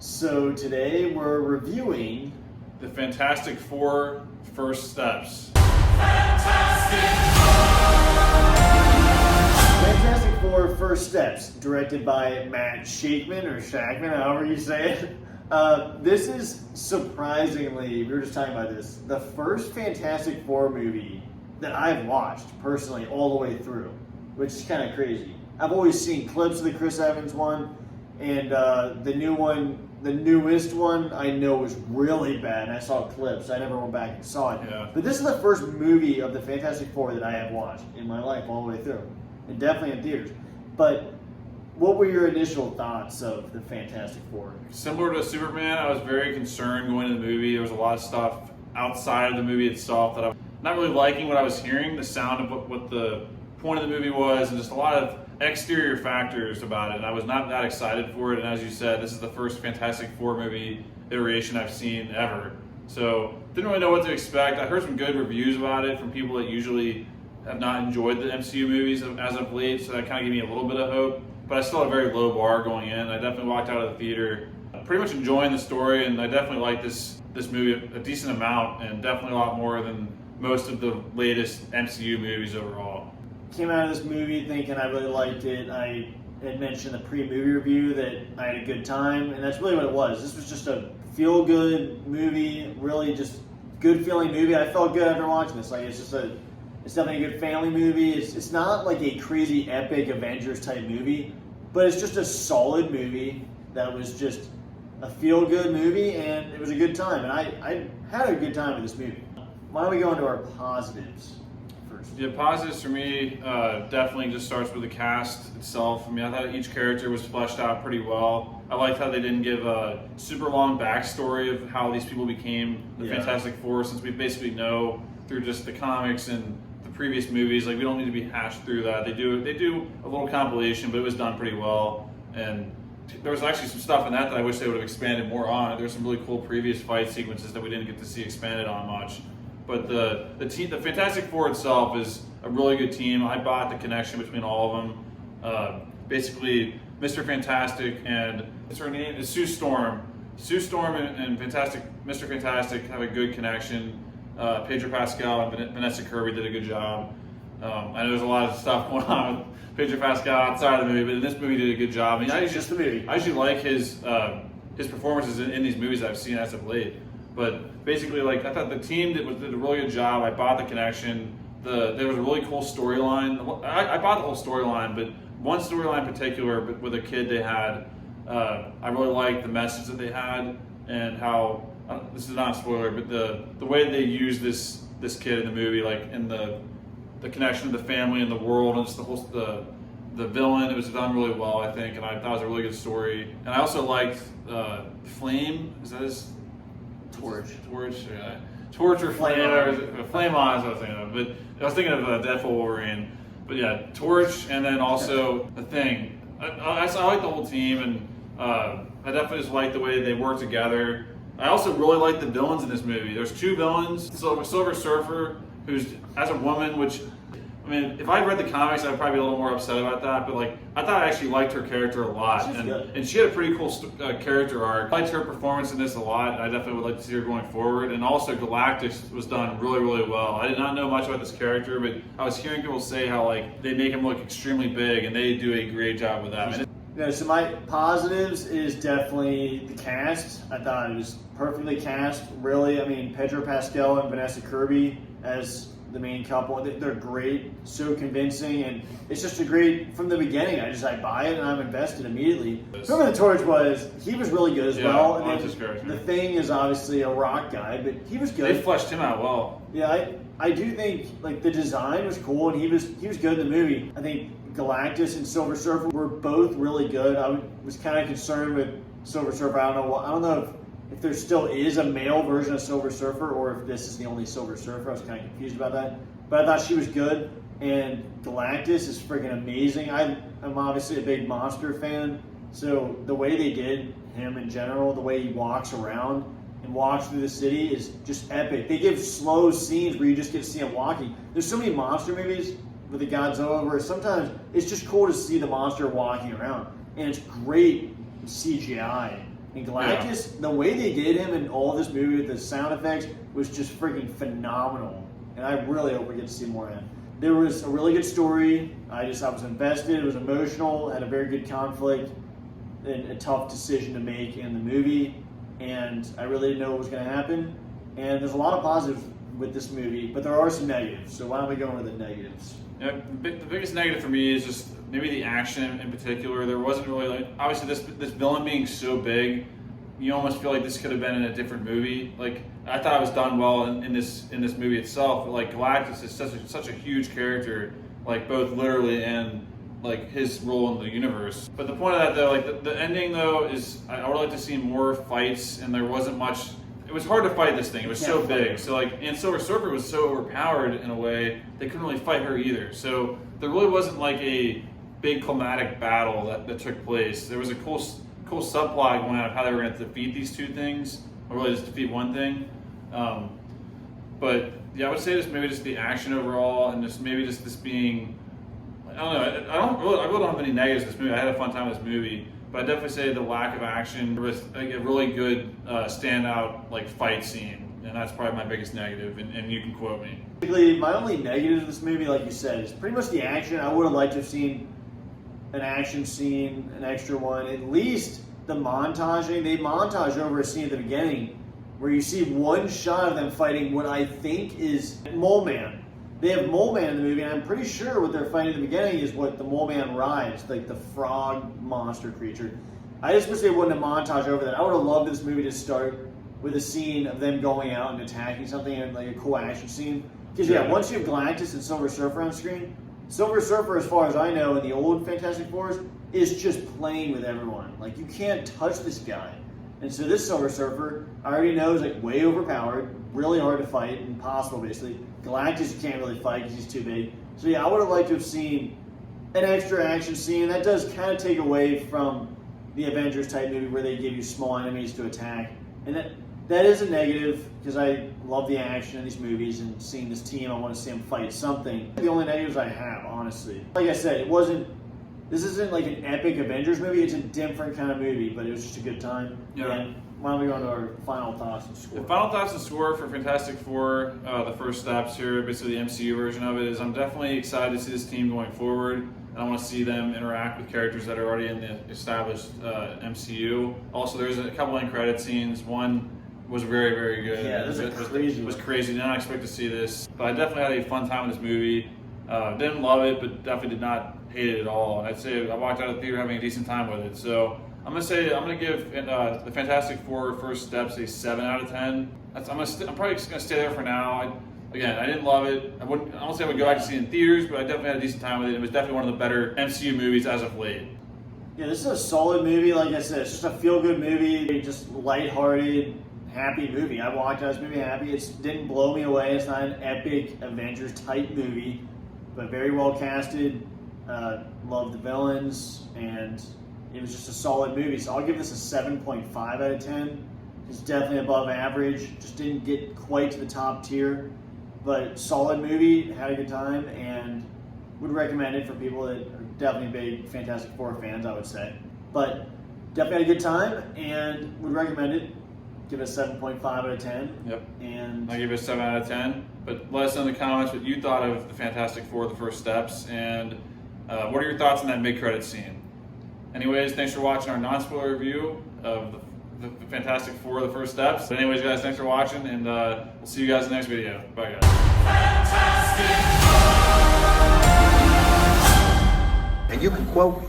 So today we're reviewing The Fantastic Four First Steps. Fantastic Four First Steps, directed by Matt Shakman, or Shackman, however you say it. This is surprisingly, we were just talking about this, the first Fantastic Four movie that I've watched personally all the way through, which is kind of crazy. I've always seen clips of the Chris Evans one, and the new one, the newest one, I know was really bad, and I saw clips. I never went back and saw it. Yeah. But this is the first movie of the Fantastic Four that I have watched in my life all the way through, and definitely in theaters. But what were your initial thoughts of the Fantastic Four? Similar to Superman, I was very concerned going into the movie. There was a lot of stuff outside of the movie itself that I'm not really liking what I was hearing, the sound of what the point of the movie was, and just a lot of exterior factors about it. And I was not that excited for it. And as you said, this is the first Fantastic Four movie iteration I've seen ever. So didn't really know what to expect. I heard some good reviews about it from people that usually have not enjoyed the MCU movies as of late, so that kind of gave me a little bit of hope. But I still had a very low bar going in. I definitely walked out of the theater pretty much enjoying the story, and I definitely like this movie a decent amount, and definitely a lot more than most of the latest MCU movies overall. Came out of this movie thinking I really liked it. I had mentioned in the pre-movie review that I had a good time, and that's really what it was. This was just a feel-good movie, really just good-feeling movie. I felt good after watching this. Like, it's definitely a good family movie. It's not like a crazy epic Avengers-type movie, but it's just a solid movie that was just a feel-good movie, and it was a good time. And I had a good time with this movie. Why don't we go into our positives first? Yeah, positives for me definitely just starts with the cast itself. I mean, I thought each character was fleshed out pretty well. I liked how they didn't give a super long backstory of how these people became the Fantastic Four, since we basically know through just the comics and the previous movies. Like, we don't need to be hashed through that. They do a little compilation, but it was done pretty well. And there was actually some stuff in that I wish they would have expanded more on. There were some really cool previous fight sequences that we didn't get to see expanded on much. But the Fantastic Four itself is a really good team. I bought the connection between all of them. Basically, Mr. Fantastic and what's her name? It's Sue Storm. Sue Storm and Mr. Fantastic have a good connection. Pedro Pascal and Vanessa Kirby did a good job. I know there's a lot of stuff going on with Pedro Pascal outside of the movie, but in this movie he did a good job. I mean, Just the movie. I actually like his performances in these movies I've seen as of late. But basically, like, I thought the team did a really good job. I bought the connection. There was a really cool storyline. I bought the whole storyline, but one storyline in particular with a kid they had, I really liked the message that they had, and how this is not a spoiler, but the way they used this kid in the movie, like in the connection to the family and the world, and just the villain. It was done really well, I think, and I thought it was a really good story. And I also liked Flame. Is that his? Torch, yeah. Torch or Flame, Flame On is what I was thinking of. But I was thinking of Deadpool Wolverine. But yeah, Torch, and then also the Thing. I like the whole team, and I definitely just like the way they work together. I also really like the villains in this movie. There's two villains. Silver Surfer, who's as a woman, which, I mean, if I read the comics, I'd probably be a little more upset about that. But like, I thought I actually liked her character a lot, and she had a pretty cool character arc. I liked her performance in this a lot, and I definitely would like to see her going forward. And also, Galactus was done really, really well. I did not know much about this character, but I was hearing people say how like they make him look extremely big, and they do a great job with that. So my positives is definitely the cast. I thought it was perfectly cast. Really, I mean, Pedro Pascal and Vanessa Kirby as the main couple, they're great, so convincing, and it's just a great, from the beginning, I buy it and I'm invested immediately. Whoever the Torch was, he was really good as well. And then the Thing is obviously a rock guy, but he was good. They fleshed him out well. Yeah, I do think like the design was cool, and he was good in the movie. I think Galactus and Silver Surfer were both really good. I was kind of concerned with Silver Surfer. I don't know if there still is a male version of Silver Surfer, or if this is the only Silver Surfer. I was kind of confused about that. But I thought she was good, and Galactus is freaking amazing. I'm obviously a big monster fan, so the way they did him in general, the way he walks around and walks through the city is just epic. They give slow scenes where you just get to see him walking. There's so many monster movies with the Godzilla where sometimes it's just cool to see the monster walking around, and it's great CGI And Galactus, the way they did him in all this movie with the sound effects was just freaking phenomenal. And I really hope we get to see more of him. There was a really good story. I was invested. It was emotional. Had a very good conflict and a tough decision to make in the movie. And I really didn't know what was going to happen. And there's a lot of positives with this movie, but there are some negatives. So why don't we go into the negatives? Yeah, the biggest negative for me is just maybe the action in particular. There wasn't really obviously this villain being so big, you almost feel like this could have been in a different movie. Like I thought it was done well in this movie itself. But like Galactus is such a huge character, like both literally and like his role in the universe. But the point of that though, like the ending though is I would like to see more fights, and there wasn't much. It was hard to fight this thing. It was so big. So like, and Silver Surfer was so overpowered in a way they couldn't really fight her either. So there really wasn't like a big climatic battle that took place. There was a cool subplot going on of how they were going to defeat these two things, or really just defeat one thing. But yeah, I would say just maybe just the action overall, and just maybe just this being. I don't know. I really don't have any negatives in this movie. I had a fun time with this movie. But I definitely say the lack of action with like, a really good standout like fight scene, and that's probably my biggest negative. And you can quote me. Basically, my only negative of this movie, like you said, is pretty much the action. I would have liked to have seen an action scene, an extra one. At least the montaging. They montage over a scene at the beginning where you see one shot of them fighting what I think is Mole Man. They have Mole Man in the movie, and I'm pretty sure what they're fighting at the beginning is what the Mole Man rides, like the frog monster creature. I just wish they wouldn't have montage over that. I would have loved this movie to start with a scene of them going out and attacking something, and like a cool action scene. Because once you have Galactus and Silver Surfer on screen, Silver Surfer, as far as I know, in the old Fantastic Fours, is just playing with everyone. Like you can't touch this guy. And so this Silver Surfer, I already know, is like way overpowered, really hard to fight, impossible basically. Galactus you can't really fight because he's too big. So yeah, I would have liked to have seen an extra action scene. That does kind of take away from the Avengers type movie where they give you small enemies to attack. And that is a negative because I love the action in these movies and seeing this team, I want to see them fight something. The only negatives I have, honestly. Like I said, this isn't like an epic Avengers movie, it's a different kind of movie, but it was just a good time. Yeah. And why don't we go into our final thoughts and score? The final thoughts and score for Fantastic Four, the first steps here, basically the MCU version of it, is I'm definitely excited to see this team going forward. And I want to see them interact with characters that are already in the established MCU. Also, there's a couple end credit scenes. One was very, very good. Yeah, this is crazy. It was crazy. Did not expect to see this. But I definitely had a fun time with this movie. Didn't love it, but definitely did not hate it at all. I'd say I walked out of the theater having a decent time with it. So I'm gonna give the Fantastic Four First Steps a 7 out of 10. I'm probably just gonna stay there for now. I didn't love it. I don't say I would go back to see it in theaters, but I definitely had a decent time with it. It was definitely one of the better MCU movies as of late. Yeah, this is a solid movie. Like I said, it's just a feel-good movie, just lighthearted, happy movie. I walked out of this movie happy. It didn't blow me away. It's not an epic Avengers type movie, but very well casted. Loved the villains, and it was just a solid movie. So I'll give this a 7.5 out of 10. It's definitely above average. Just didn't get quite to the top tier, but solid movie. Had a good time, and would recommend it for people that are definitely big Fantastic Four fans, I would say. But definitely had a good time, and would recommend it. Give it a 7.5 out of 10. Yep. And I give it a 7 out of 10. But let us know in the comments what you thought of the Fantastic Four, the First Steps, and what are your thoughts on that mid-credit scene? Anyways, thanks for watching our non-spoiler review of the Fantastic Four, the First Steps. But anyways, guys, thanks for watching, and we'll see you guys in the next video. Bye, guys. And you can quote me.